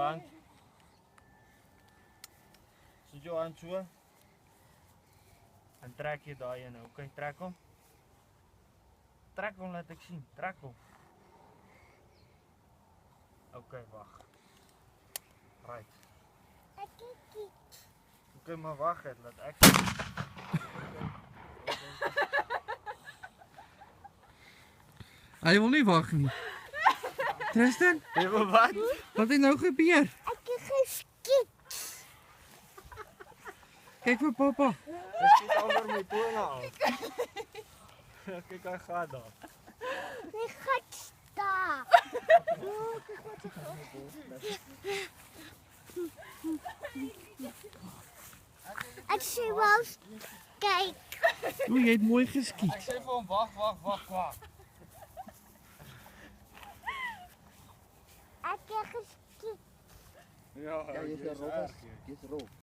hand. Sit jou hand so. En trek jy daai ene. Okay, trek hom. Trek hom, laat ek sien. Trek hom. Okay, wag. Right. Okay, maar wag net, laat ek. Hy wil nie wag nie. Tristan, Jy wil wat? wat het nou gebeur? Ek het geskiet. Kyk vir pappa. Hy skiet oor my tone af. Kyk, hy gaan daar. Die gat staan. Ek sê wel kyk. O, jy het mooi geskiet. Ek sê vir hom wag. Ek het geskiet. Ja, Ja, jy's 'n robber. Jy's 'n robber.